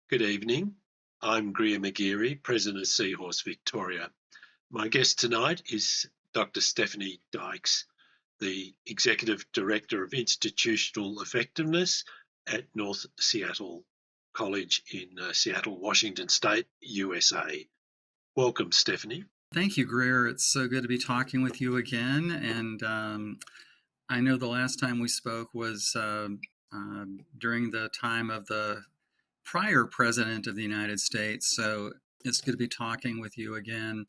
Good evening. I'm Greer, President of Seahorse Victoria. My guest tonight is Dr. Stephanie Dykes, the Executive Director of Institutional Effectiveness at North Seattle College in Seattle, Washington State, USA. Welcome, Stephanie. Thank you, Greer. It's so good to be talking with you again. And I know the last time we spoke was during the time of the prior president of the United States. So it's good to be talking with you again,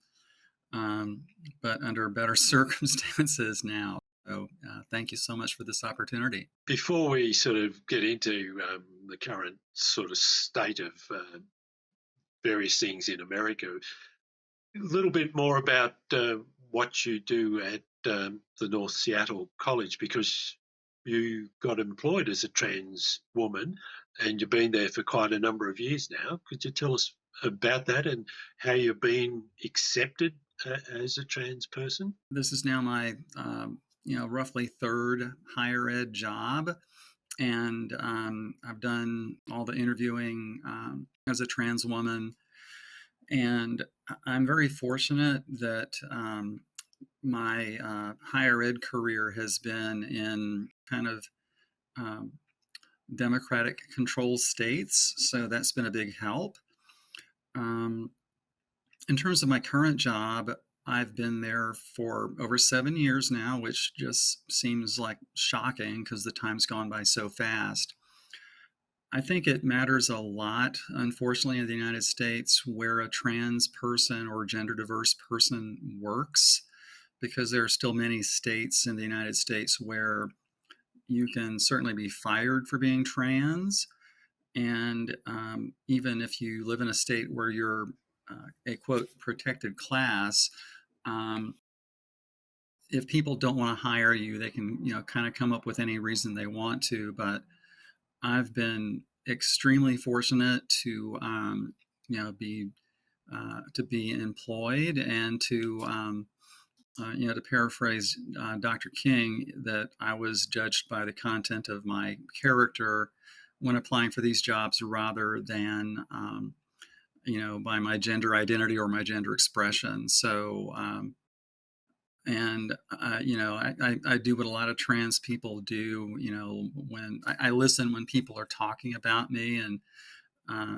but under better circumstances now. So thank you so much for this opportunity. Before we sort of get into the current sort of state of various things in America, a little bit more about what you do at the North Seattle College, because you got employed as a trans woman and you've been there for quite a number of years now. Could you tell us about that and how you've been accepted as a trans person? This is now my roughly third higher ed job. And I've done all the interviewing as a trans woman. And I'm very fortunate that my higher ed career has been in kind of um, Democratic controlled states. So that's been a big help. Um, in terms of my current job, I've been there for over 7 years now, which just seems like shocking because the time's gone by so fast. I think it matters a lot, unfortunately, in the United States where a trans person or gender diverse person works, because there are still many states in the United States where you can certainly be fired for being trans. And even if you live in a state where you're a quote protected class, um, if people don't want to hire you, they can, kind of come up with any reason they want to. But I've been extremely fortunate to, be employed and to paraphrase Dr. King, that I was judged by the content of my character when applying for these jobs rather than, by my gender identity or my gender expression. So, and I do what a lot of trans people do. When I listen when people are talking about me, and uh,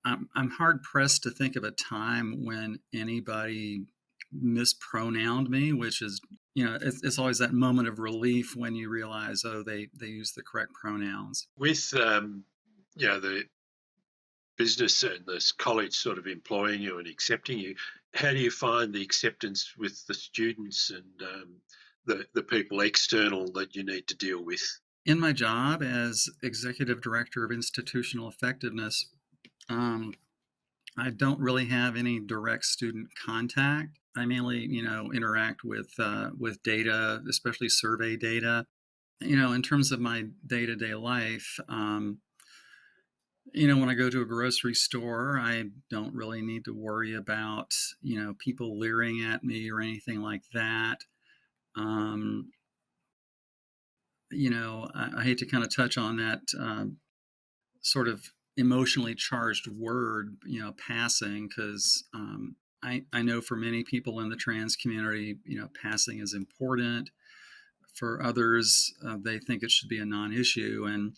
I'm hard pressed to think of a time when anybody mispronouned me, which is, it's always that moment of relief when you realize, oh, they use the correct pronouns. With the business and this college sort of employing you and accepting you, how do you find the acceptance with the students and the people external that you need to deal with? In my job as executive director of institutional effectiveness, um, I don't really have any direct student contact. I mainly, interact with data, especially survey data. In terms of my day-to-day life, when I go to a grocery store, I don't really need to worry about, people leering at me or anything like that. Um, I hate to kind of touch on that sort of emotionally charged word, passing, because I know for many people in the trans community, passing is important. For others, they think it should be a non-issue. And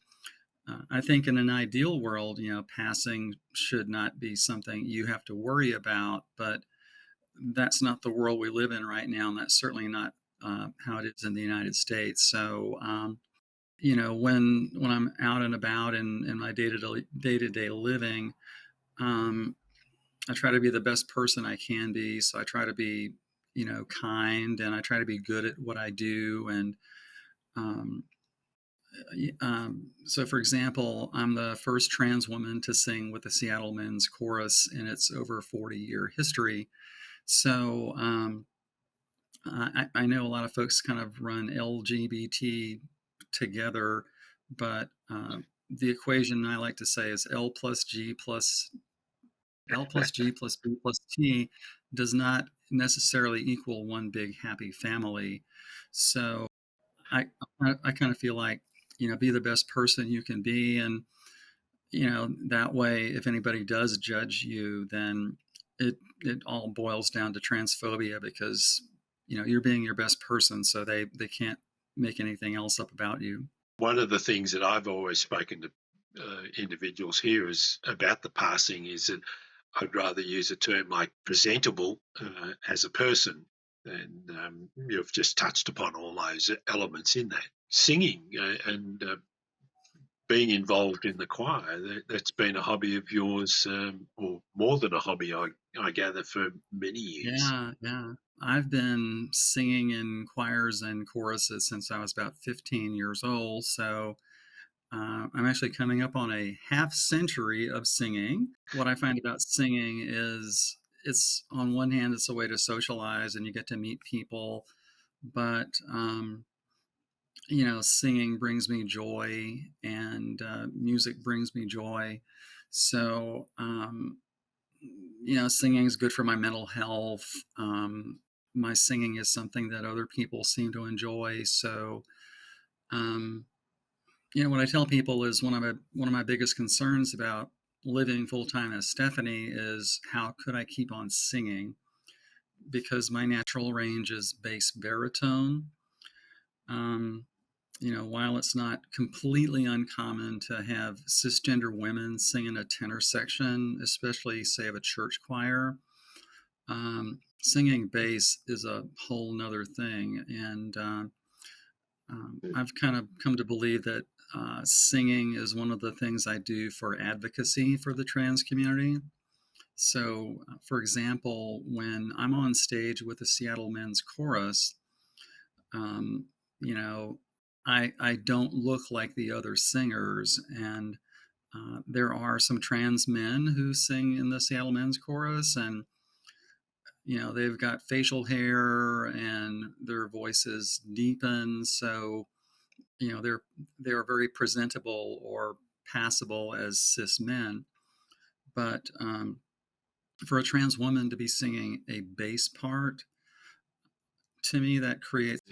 I think in an ideal world, passing should not be something you have to worry about, but that's not the world we live in right now, and that's certainly not how it is in the United States. So, when I'm out and about in my day-to-day living, um, I try to be the best person I can be. So I try to be, kind, and I try to be good at what I do. And um, so, for example, I'm the first trans woman to sing with the Seattle Men's Chorus in its over 40-year history. So I know a lot of folks kind of run LGBT together, but the equation I like to say is L plus G plus B plus T does not necessarily equal one big happy family. So I I kind of feel like, be the best person you can be. And that way, if anybody does judge you, then it all boils down to transphobia because, you're being your best person, so they can't make anything else up about you. One of the things that I've always spoken to individuals here is about the passing is that I'd rather use a term like presentable as a person. And you've just touched upon all those elements in that. Singing and being involved in the choir, that's been a hobby of yours, or more than a hobby, I gather, for many years. Yeah, yeah. I've been singing in choirs and choruses since I was about 15 years old. So I'm actually coming up on a half century of singing. What I find about singing is it's on one hand, it's a way to socialize and you get to meet people, but singing brings me joy and music brings me joy. So, singing is good for my mental health. My singing is something that other people seem to enjoy. So, um, what I tell people is one of my biggest concerns about living full time as Stephanie is how could I keep on singing because my natural range is bass baritone. Um, while it's not completely uncommon to have cisgender women sing in a tenor section, especially say of a church choir, singing bass is a whole nother thing. And I've kind of come to believe that singing is one of the things I do for advocacy for the trans community. So, for example, when I'm on stage with the Seattle Men's Chorus, um, you know, I don't look like the other singers, and there are some trans men who sing in the Seattle Men's Chorus, and they've got facial hair and their voices deepen, so they're very presentable or passable as cis men. But for a trans woman to be singing a bass part, to me that creates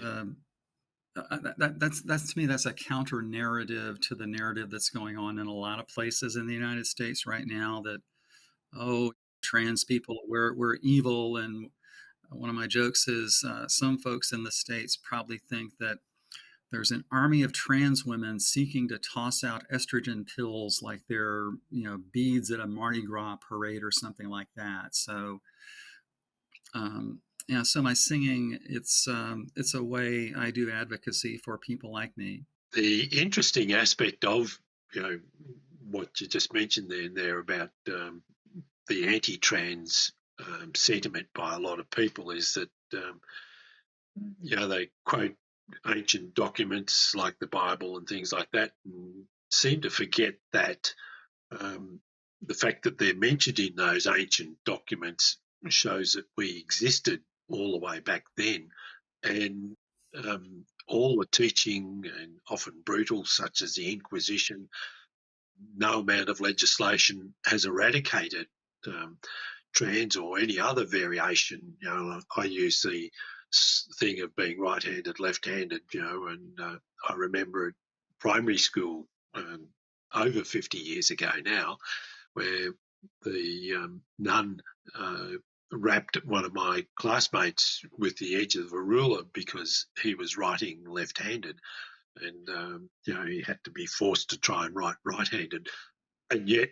that's to me that's a counter narrative to the narrative that's going on in a lot of places in the United States right now that oh trans people we're evil. And one of my jokes is some folks in the States probably think that there's an army of trans women seeking to toss out estrogen pills like they're beads at a Mardi Gras parade or something like that. So yeah, so my singing it's a way I do advocacy for people like me. The interesting aspect of you know what you just mentioned there about the anti-trans sentiment by a lot of people is that they quote ancient documents like the Bible and things like that, and seem to forget that um, the fact that they're mentioned in those ancient documents shows that we existed all the way back then, and all the teaching, and often brutal, such as the Inquisition, no amount of legislation has eradicated um, trans or any other variation. I use the thing of being right-handed, left-handed. And I remember at primary school over 50 years ago now, where the nun rapped one of my classmates with the edge of a ruler because he was writing left-handed, and he had to be forced to try and write right-handed, and yet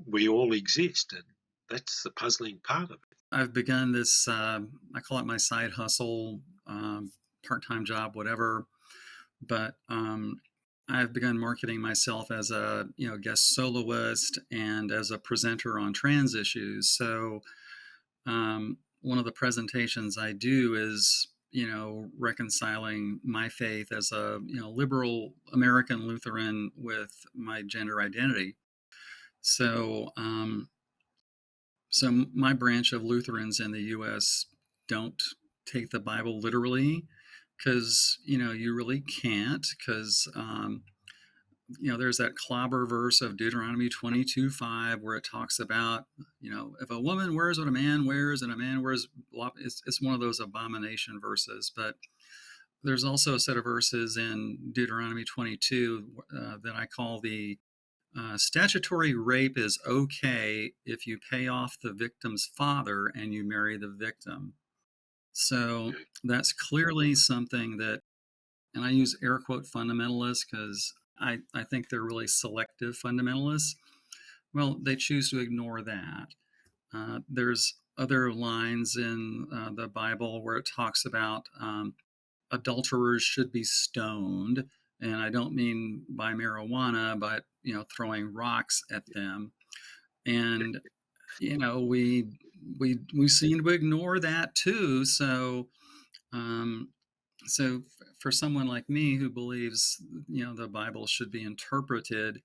we all exist, and that's the puzzling part of it. I've begun this I call it my side hustle, part-time job, whatever, but I've begun marketing myself as a guest soloist and as a presenter on trans issues. So one of the presentations I do is reconciling my faith as a liberal American Lutheran with my gender identity. So my branch of Lutherans in the U.S. don't take the Bible literally because you really can't because there's that clobber verse of Deuteronomy 22:5 where it talks about, if a woman wears what a man wears and a man wears, it's one of those abomination verses. But there's also a set of verses in Deuteronomy 22 that I call the Statutory rape is okay if you pay off the victim's father and you marry the victim. So Yeah, that's clearly something that, and I use air quote fundamentalists because I think they're really selective fundamentalists. Well, they choose to ignore that. There's other lines in the Bible where it talks about adulterers should be stoned, and I don't mean by marijuana, but throwing rocks at them. And we seem to ignore that too. Um, for someone like me who believes the Bible should be interpreted,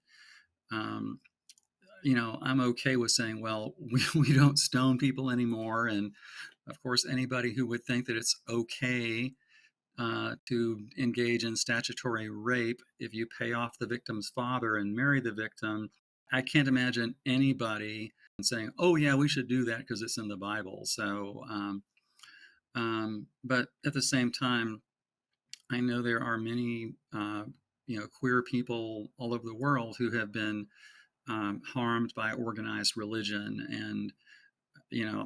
um, I'm okay with saying, well, we don't stone people anymore. And of course, anybody who would think that it's okay to engage in statutory rape if you pay off the victim's father and marry the victim, I can't imagine anybody saying, oh, yeah, we should do that because it's in the Bible. But at the same time, I know there are many, queer people all over the world who have been harmed by organized religion. And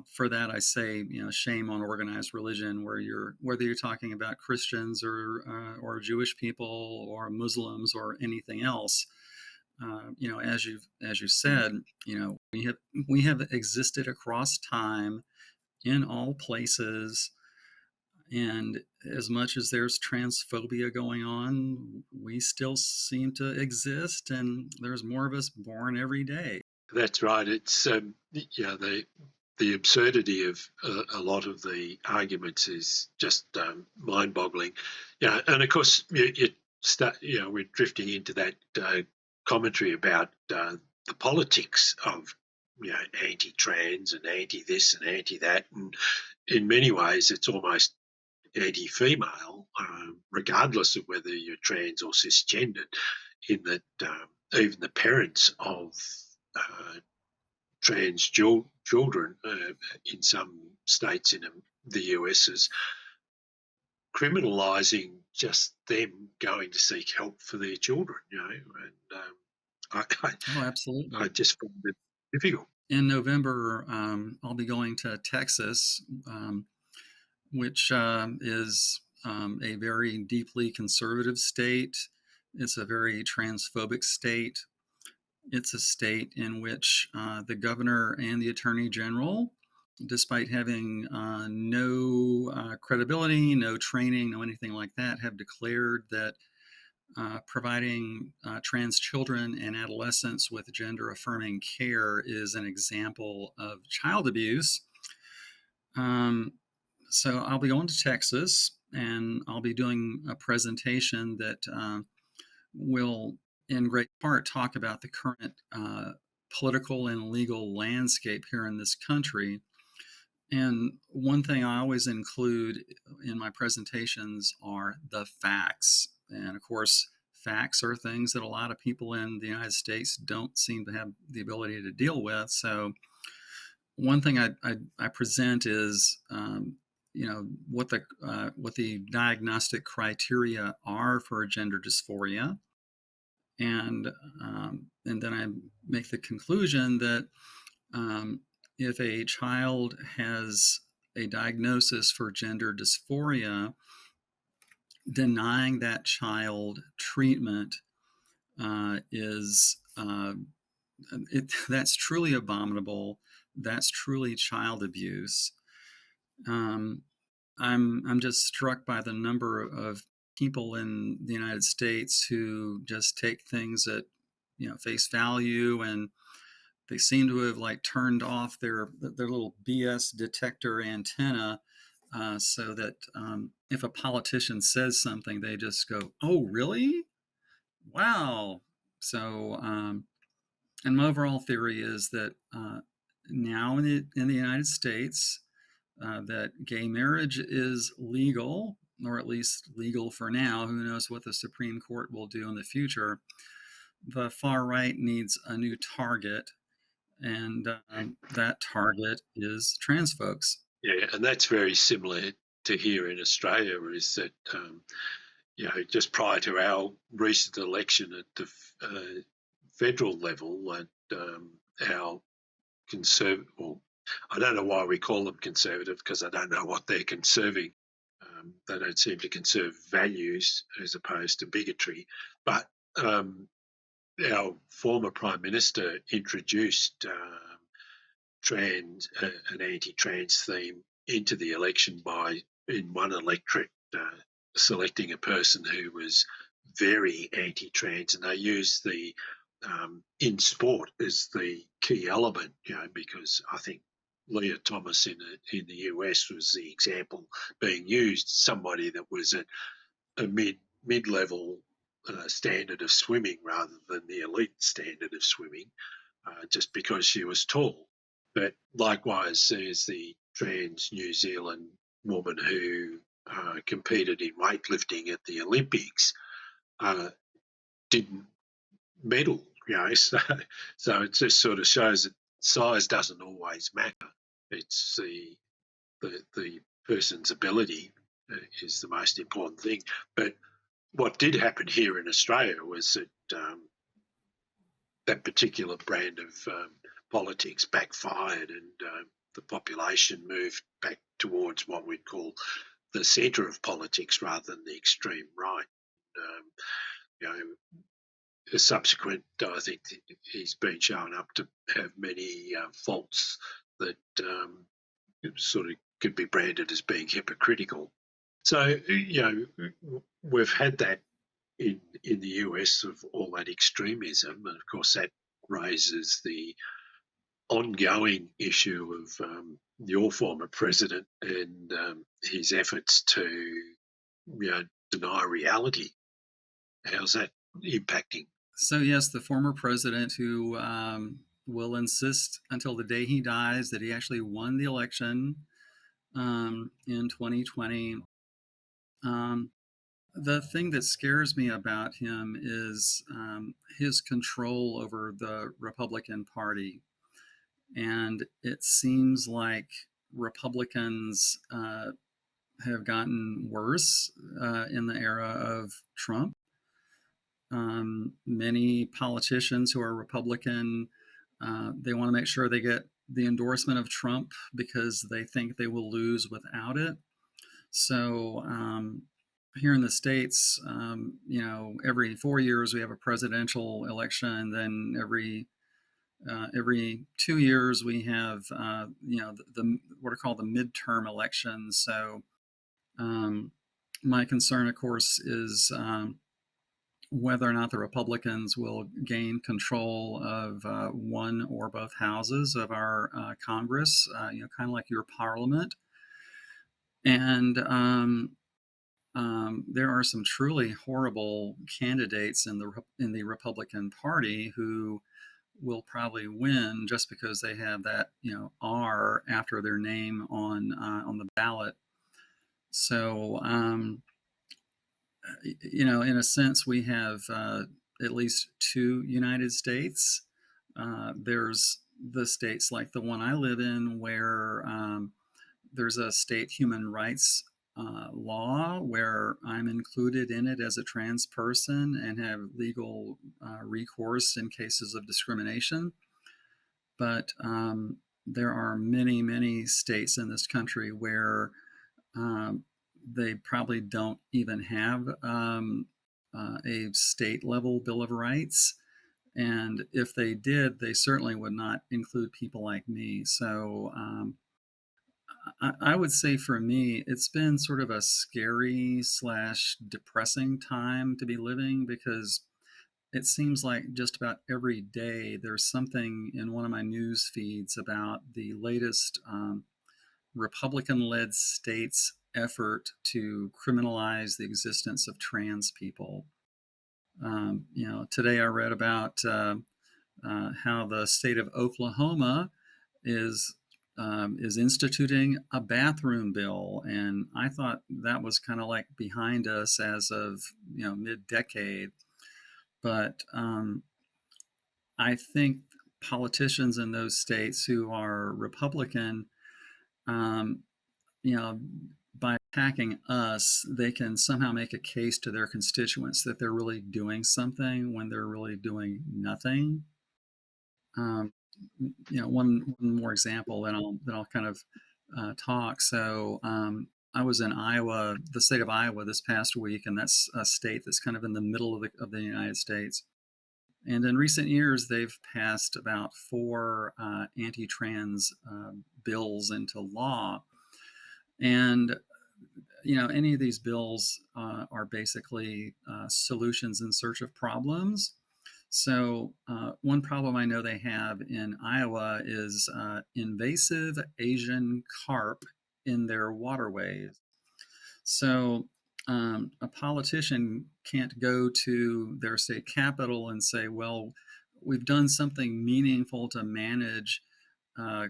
for that I say, shame on organized religion, whether you're talking about Christians or Jewish people or Muslims or anything else. As you said, we have existed across time in all places, and as much as there's transphobia going on, we still seem to exist, and there's more of us born every day. that's right. It's the absurdity of a lot of the arguments is just mind-boggling. Yeah, and of course we're drifting into that commentary about the politics of anti-trans and anti-this and anti-that, and in many ways it's almost anti-female, regardless of whether you're trans or cisgendered, in that even the parents of uh, trans children in some states in the US is criminalising just them going to seek help for their children, and Oh, absolutely. I just find it difficult. In November, I'll be going to Texas, which is a very deeply conservative state. It's a very transphobic state. It's a state in which the governor and the attorney general, despite having no credibility, no training, no anything like that, have declared that providing trans children and adolescents with gender affirming care is an example of child abuse. Um, so I'll be going to Texas, and I'll be doing a presentation that will, in great part, talk about the current political and legal landscape here in this country. And one thing I always include in my presentations are the facts. And of course, facts are things that a lot of people in the United States don't seem to have the ability to deal with. So one thing I present is what the diagnostic criteria are for gender dysphoria, and then I make the conclusion that if a child has a diagnosis for gender dysphoria, denying that child treatment is that's truly abominable. That's truly child abuse. Um, I'm just struck by the number of people in the United States who just take things at face value, and they seem to have like turned off their little BS detector antenna, so that if a politician says something, they just go, "Oh, really? Wow!" So, and my overall theory is that now in the United States, that gay marriage is legal, or at least legal for now. Who knows what the Supreme Court will do in the future? The far right needs a new target, and that target is trans folks. Yeah, and that's very similar to here in Australia. Is that just prior to our recent election at the federal level, and our well, I don't know why we call them conservative, because I don't know what they're conserving. They don't seem to conserve values as opposed to bigotry. But our former Prime Minister introduced an anti-trans theme into the election by, in one electorate, selecting a person who was very anti-trans, and they used the in sport as the key element, because I think Leah Thomas in the US was the example being used, somebody that was at a mid-level standard of swimming rather than the elite standard of swimming, just because she was tall. But likewise, there's the trans New Zealand woman who competed in weightlifting at the Olympics, didn't medal, so it just sort of shows that size doesn't always matter. It's the person's ability is the most important thing. But what did happen here in Australia was that that particular brand of politics backfired, and the population moved back towards what we'd call the centre of politics rather than the extreme right. Um, you know, subsequent, I think he's been shown up to have many faults that sort of could be branded as being hypocritical. So, we've had that in the US, of all that extremism, and of course that raises the ongoing issue of your former president and his efforts to deny reality. How's that impacting? So yes, the former president who will insist until the day he dies that he actually won the election in 2020. Um, the thing that scares me about him is his control over the Republican Party. And it seems like Republicans have gotten worse in the era of Trump. Many politicians who are Republican, they want to make sure they get the endorsement of Trump because they think they will lose without it. So here in the States, every 4 years we have a presidential election. Then every 2 years we have, the what are called the midterm elections. So my concern, of course, is whether or not the Republicans will gain control of one or both houses of our Congress, kind of like your parliament. And there are some truly horrible candidates in the Republican Party who will probably win just because they have that R after their name on the ballot. So in a sense, we have at least two United States. There's the states like the one I live in where there's a state human rights law where I'm included in it as a trans person and have legal recourse in cases of discrimination. But there are many, many states in this country where they probably don't even have a state level Bill of Rights. And if they did, they certainly would not include people like me. So I would say for me, it's been sort of a scary / depressing time to be living because it seems like just about every day there's something in one of my news feeds about the latest Republican-led states' effort to criminalize the existence of trans people. Today I read about how the state of Oklahoma is instituting a bathroom bill, and I thought that was kind of like behind us as of mid-decade. But I think politicians in those states who are Republican, um, by attacking us, they can somehow make a case to their constituents that they're really doing something when they're really doing nothing. Um, one more example, then I'll kind of talk. So I was in Iowa, the state of Iowa, this past week, and that's a state that's kind of in the middle of the United States. And in recent years, they've passed about four anti-trans bills into law. And any of these bills are basically solutions in search of problems. So, one problem I know they have in Iowa is invasive Asian carp in their waterways. So, a politician can't go to their state capital and say, well, we've done something meaningful to manage uh,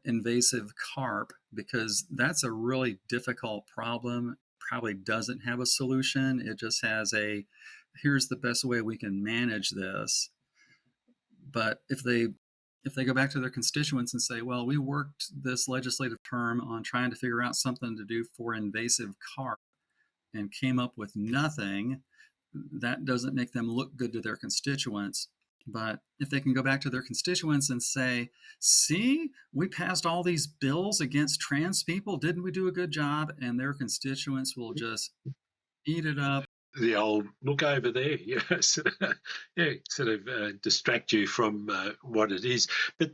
invasive carp, because that's a really difficult problem. Probably doesn't have a solution. It just has here's the best way we can manage this. But if they go back to their constituents and say, well, we worked this legislative term on trying to figure out something to do for invasive carp and came up with nothing, that doesn't make them look good to their constituents. But if they can go back to their constituents and say, see, we passed all these bills against trans people, didn't we do a good job? And their constituents will just eat it up. The old look over there, yes, yeah, sort of distract you from what it is. But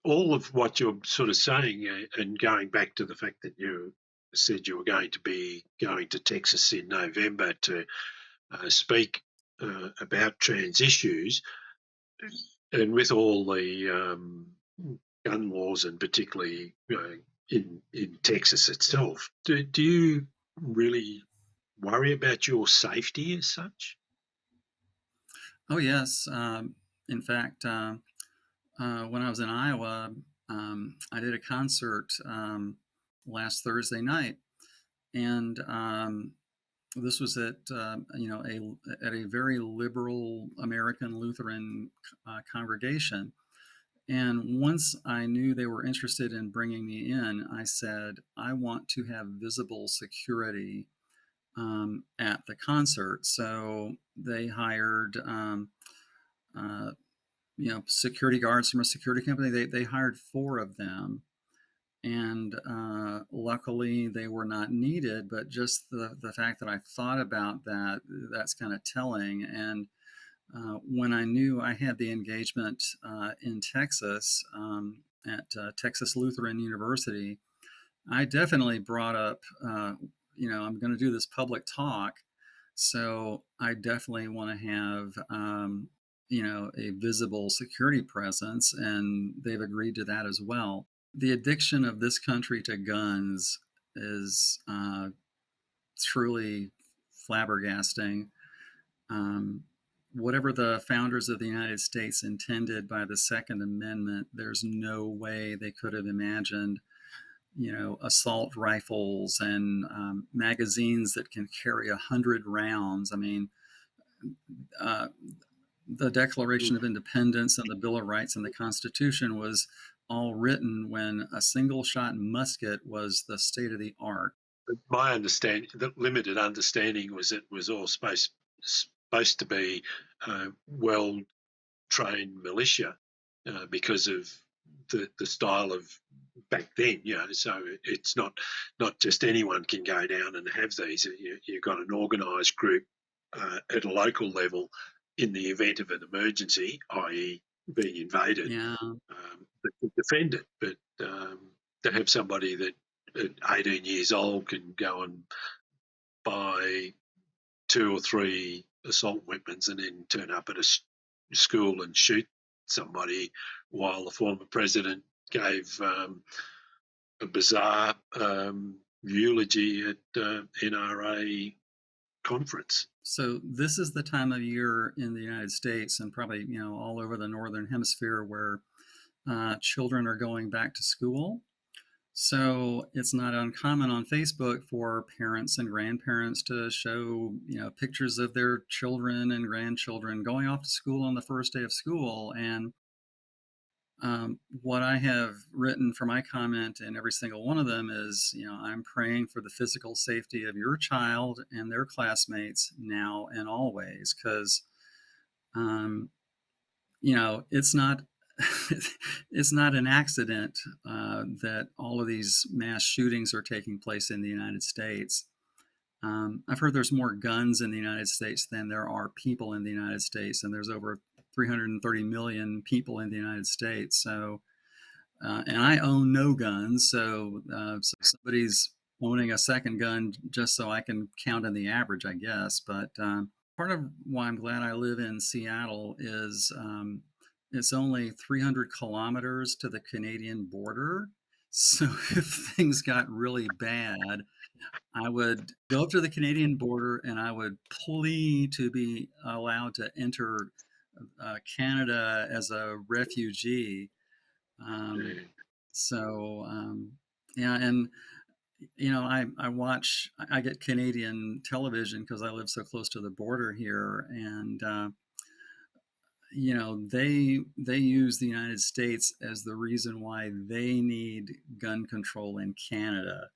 all of what you're sort of saying, and going back to the fact that you said you were going to be going to Texas in November to speak about trans issues, and with all the gun laws, and particularly in Texas itself, do you really worry about your safety as such? Oh, yes. In fact, when I was in Iowa, I did a concert last Thursday night, and this was at at a very liberal American Lutheran congregation. And once I knew they were interested in bringing me in, I said, I want to have visible security at the concert. So they hired, uh, security guards from a security company. They hired four of them. And luckily, they were not needed. But just the fact that I thought about that, that's kind of telling. And when I knew I had the engagement in Texas at Texas Lutheran University, I definitely brought up, I'm going to do this public talk. So I definitely want to have, a visible security presence. And they've agreed to that as well. The addiction of this country to guns is truly flabbergasting. Um, Whatever the founders of the United States intended by the Second Amendment, there's no way they could have imagined, assault rifles and magazines that can carry 100 rounds. I mean, uh, the Declaration of Independence and the Bill of Rights and the Constitution was all written when a single shot musket was the state of the art. My understanding, the limited understanding, was it was all supposed to be well trained militia because of the style of back then. So it's not just anyone can go down and have these. You've got an organised group at a local level in the event of an emergency, i.e., being invaded, Yeah. that can defend it. But to have somebody that at 18 years old can go and buy two or three assault weapons and then turn up at a school and shoot somebody, while the former president gave a bizarre eulogy at NRA conference. So this is the time of year in the United States and probably, all over the Northern Hemisphere where children are going back to school. So it's not uncommon on Facebook for parents and grandparents to show, pictures of their children and grandchildren going off to school on the first day of school. And What I have written for my comment in every single one of them is, I'm praying for the physical safety of your child and their classmates now and always, because, um, it's not. It's not an accident that all of these mass shootings are taking place in the United States. I've heard there's more guns in the United States than there are people in the United States, and there's over 330 million people in the United States. So, and I own no guns, so somebody's owning a second gun just so I can count in the average, I guess. But part of why I'm glad I live in Seattle is it's only 300 kilometers to the Canadian border. So if things got really bad, I would go up to the Canadian border and I would plead to be allowed to enter Canada as a refugee. Um, Yeah. so yeah, and I get Canadian television because I live so close to the border here, and they use the United States as the reason why they need gun control in Canada.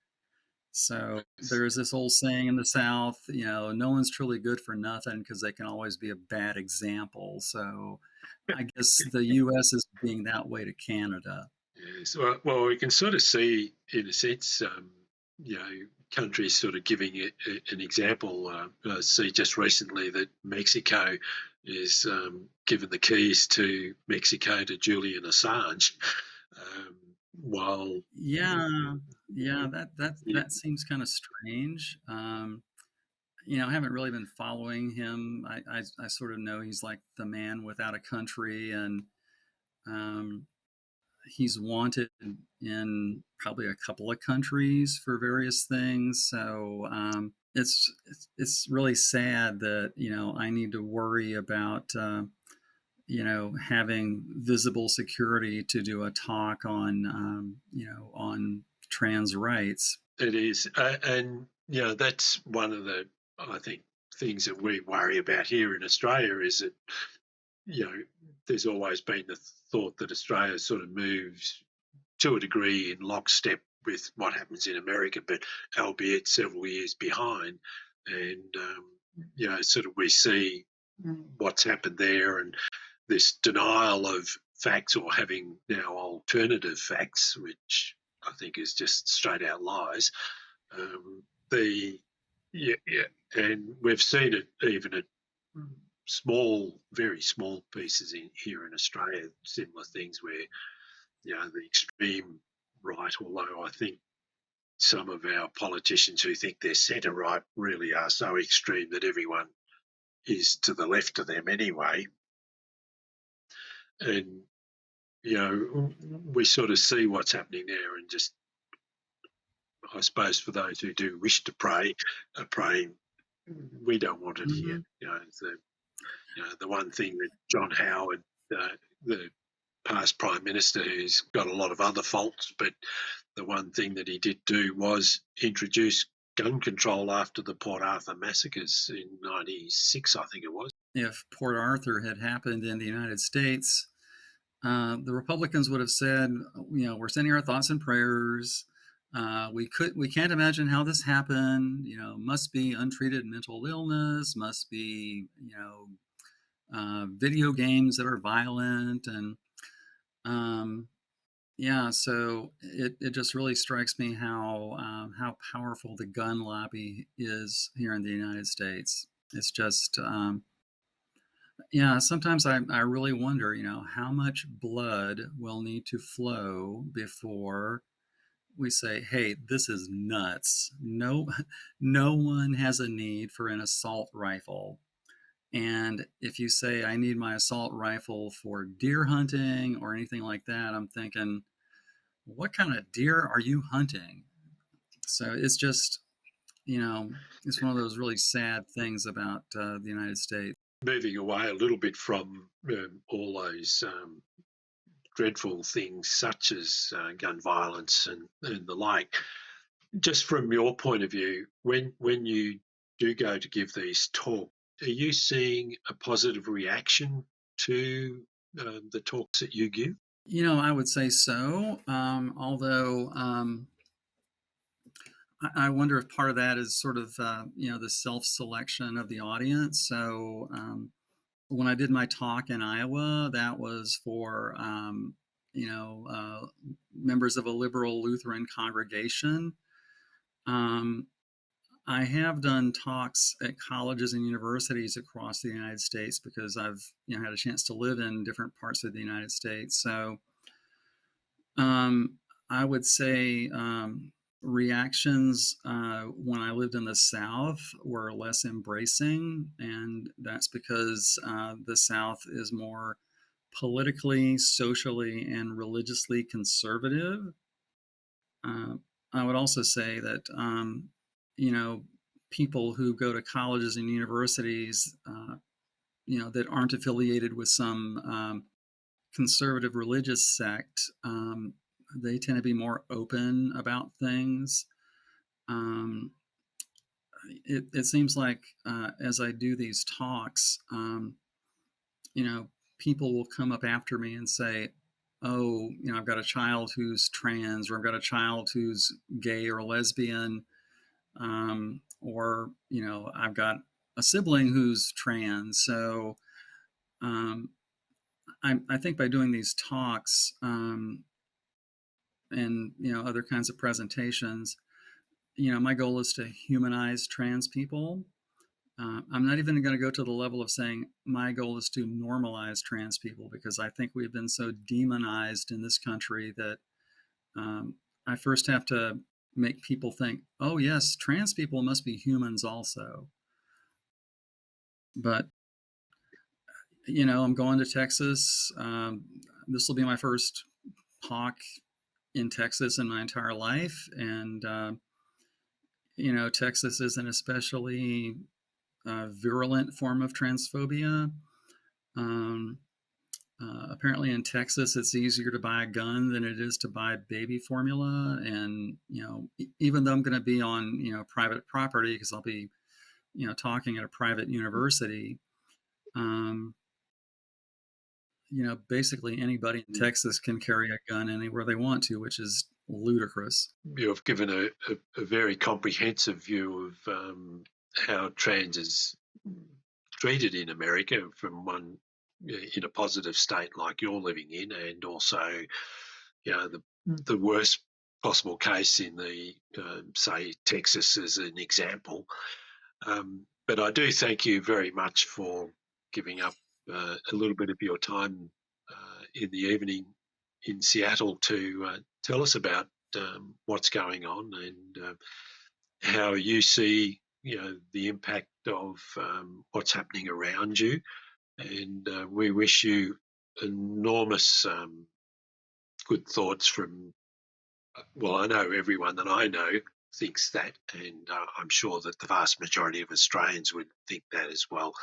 So there's this old saying in the South, no one's truly good for nothing because they can always be a bad example. So I guess the U.S. is being that way to Canada. Yes. Well, we can sort of see, in a sense, you know, countries sort of giving an example. I see just recently that Mexico is given the keys to Mexico to Julian Assange, um, while Yeah, yeah, that seems kind of strange. I haven't really been following him. I sort of know he's like the man without a country, and um, he's wanted in probably a couple of countries for various things. So it's really sad that I need to worry about having visible security to do a talk on on trans rights. it is, and that's one of the, I think, things that we worry about here in Australia is that you know there's always been the thought that Australia sort of moves to a degree in lockstep with what happens in America, but albeit several years behind. And sort of we see what's happened there, and this denial of facts or having now alternative facts, which I think is just straight out lies. The yeah, yeah, and we've seen it even at small, very small pieces in here in Australia. Similar things where the extreme right, although I think some of our politicians who think they're centre right really are so extreme that everyone is to the left of them anyway. And, we sort of see what's happening there, and just, I suppose, for those who do wish to pray, are praying, we don't want it here. Mhm. The one thing that John Howard, the past Prime Minister, who's got a lot of other faults, but the one thing that he did do was introduce gun control after the Port Arthur massacres in '96, I think it was. If Port Arthur had happened in the United States, the Republicans would have said, we're sending our thoughts and prayers. We can't imagine how this happened. Must be untreated mental illness. Must be video games that are violent, and yeah. So it just really strikes me how powerful the gun lobby is here in the United States. It's just yeah, sometimes I really wonder, how much blood will need to flow before we say, hey, this is nuts. No, no one has a need for an assault rifle. And if you say, I need my assault rifle for deer hunting or anything like that, I'm thinking, what kind of deer are you hunting? So it's just, you know, it's one of those really sad things about the United States. Moving away a little bit from all those dreadful things such as gun violence and the like, just from your point of view, when you do go to give these talks, are you seeing a positive reaction to the talks that you give? I would say so. Although I wonder if part of that is sort of the self-selection of the audience. So when I did my talk in Iowa, that was for members of a liberal Lutheran congregation. Um, I have done talks at colleges and universities across the United States because I've had a chance to live in different parts of the United States. So um, I would say reactions when I lived in the South were less embracing, and that's because the South is more politically, socially, and religiously conservative. Uh, I would also say that you know people who go to colleges and universities, that aren't affiliated with some conservative religious sect, they tend to be more open about things. Um, it seems like as I do these talks, you know, people will come up after me and say, "Oh, I've got a child who's trans, or I've got a child who's gay or lesbian, or I've got a sibling who's trans." So um, I think by doing these talks and other kinds of presentations, my goal is to humanize trans people. I'm not even going to go to the level of saying my goal is to normalize trans people, because I think we've been so demonized in this country that I first have to make people think, oh, yes, trans people must be humans also. But, I'm going to Texas. This will be my first talk in Texas in my entire life. And, Texas is an especially virulent form of transphobia. Um, Apparently, in Texas, it's easier to buy a gun than it is to buy baby formula. And even though I'm going to be on private property, because I'll be talking at a private university, um, basically anybody in Texas can carry a gun anywhere they want to, which is ludicrous. You've given a very comprehensive view of how trans is treated in America, from one in a positive state like you're living in, and also the worst possible case in the say Texas as an example. But I do thank you very much for giving up a little bit of your time in the evening in Seattle to tell us about what's going on, and how you see the impact of what's happening around you. And we wish you enormous good thoughts from, well, I know everyone that I know thinks that, and I'm sure that the vast majority of Australians would think that as well.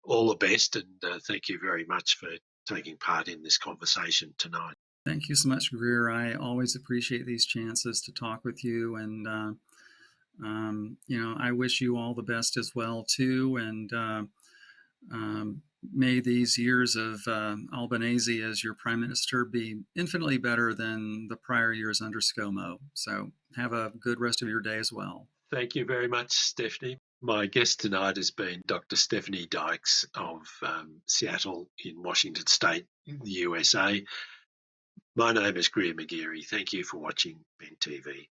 All the best, and thank you very much for taking part in this conversation tonight. Thank you so much, Greer. I always appreciate these chances to talk with you, and I wish you all the best as well too. And um, may these years of Albanese as your prime minister be infinitely better than the prior years under ScoMo. So have a good rest of your day as well. Thank you very much, Stephanie. My guest tonight has been Dr. Stephanie Dykes of Seattle in Washington State, in the USA. My name is Greer McGeary. Thank you for watching Ben TV.